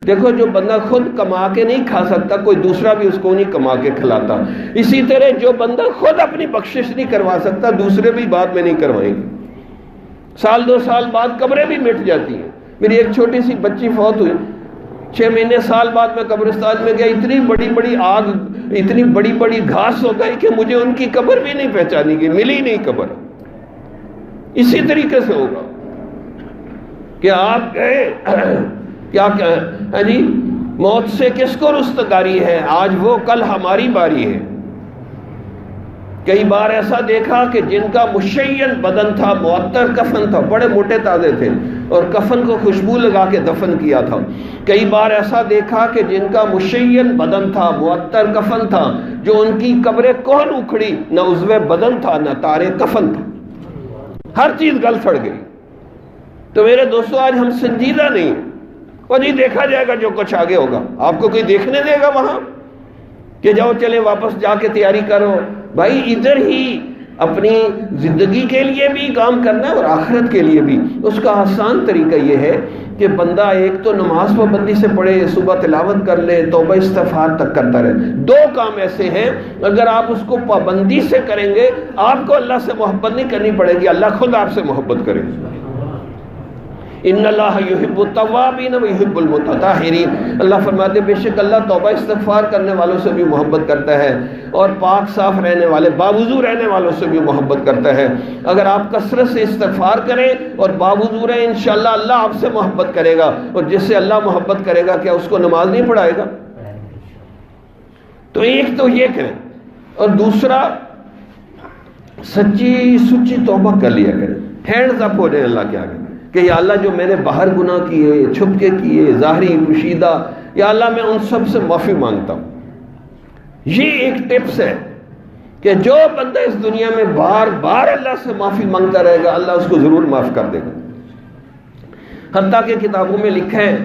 دیکھو جو بندہ خود کما کے نہیں کھا سکتا کوئی دوسرا بھی اس کو نہیں کما کے کھلاتا، اسی طرح جو بندہ خود اپنی بخشش نہیں کروا سکتا دوسرے بھی بعد میں نہیں کروائیں گے۔ سال 2 سال بعد قبریں بھی مٹ جاتی ہیں۔ میری ایک چھوٹی سی بچی فوت ہوئی، 6 مہینے سال بعد میں قبرستان میں گیا، اتنی بڑی بڑی آگ، اتنی بڑی بڑی گھاس ہو گئی کہ مجھے ان کی قبر بھی نہیں پہچانی گئی، ملی نہیں قبر۔ اسی طریقے سے ہوگا کہ آپ گئے کیا جی موت سے کس کو رستگاری ہے، آج وہ کل ہماری باری ہے۔ کئی بار ایسا دیکھا کہ جن کا مشین بدن تھا، معطر کفن تھا، بڑے موٹے تازے تھے اور کفن کو خوشبو لگا کے دفن کیا تھا۔ کئی بار ایسا دیکھا کہ جن کا مشین بدن تھا، معطر کفن تھا، جو ان کی قبریں کون اکھڑی، نہ عضو بدن تھا نہ تارے کفن تھا، ہر چیز گل سڑ گئی۔ تو میرے دوستو آج ہم سنجیدہ نہیں، اور نہیں دیکھا جائے گا جو کچھ آگے ہوگا، آپ کو کوئی دیکھنے دے گا وہاں کہ جاؤ چلے واپس جا کے تیاری کرو؟ بھائی ادھر ہی اپنی زندگی کے لیے بھی کام کرنا ہے اور آخرت کے لیے بھی۔ اس کا آسان طریقہ یہ ہے کہ بندہ ایک تو نماز پابندی سے پڑھے، صبح تلاوت کر لے، توبہ استغفار تک کرتا رہے۔ 2 کام ایسے ہیں اگر آپ اس کو پابندی سے کریں گے، آپ کو اللہ سے محبت نہیں کرنی پڑے گی، اللہ خود آپ سے محبت کرے گا۔ ان اللہ یحب التوابین ویحب المتطہرین، اللہ فرماتے بے شک اللہ توبہ استغفار کرنے والوں سے بھی محبت کرتا ہے اور پاک صاف رہنے والے باوضو رہنے والوں سے بھی محبت کرتا ہے۔ اگر آپ کثرت سے استغفار کریں اور باوضو رہیں، انشاءاللہ اللہ آپ سے محبت کرے گا، اور جس سے اللہ محبت کرے گا کیا اس کو نماز نہیں پڑھائے گا؟ تو ایک تو یہ کریں، اور دوسرا سچی توبہ کر لیا کریں، ہینڈز اپ ہو جائیں اللہ کے آگے کہ یا اللہ جو میں نے باہر گناہ کیے، چھپ کے کیے، ظاہری پوشیدہ، یا اللہ میں ان سب سے معافی مانگتا ہوں۔ یہ ایک ٹپس ہے کہ جو بندہ اس دنیا میں بار بار اللہ سے معافی مانگتا رہے گا، اللہ اس کو ضرور معاف کر دے گا۔ حتیٰ کہ کتابوں میں لکھا ہے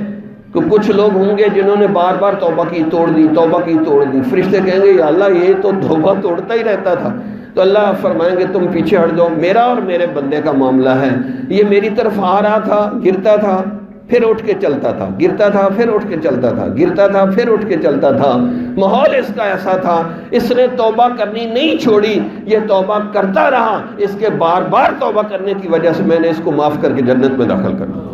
کہ کچھ لوگ ہوں گے جنہوں نے بار بار توبہ کی توڑ دی، توبہ کی توڑ دی، فرشتے کہیں گے یا اللہ یہ تو توبہ توڑتا ہی رہتا تھا، تو اللہ فرمائیں گے تم پیچھے ہٹ جاؤ، میرا اور میرے بندے کا معاملہ ہے، یہ میری طرف آ رہا تھا، گرتا تھا پھر اٹھ کے چلتا تھا، گرتا تھا پھر اٹھ کے چلتا تھا، گرتا تھا پھر اٹھ کے چلتا تھا، ماحول اس کا ایسا تھا، اس نے توبہ کرنی نہیں چھوڑی، یہ توبہ کرتا رہا، اس کے بار بار توبہ کرنے کی وجہ سے میں نے اس کو معاف کر کے جنت میں داخل کر دیا۔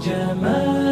جمال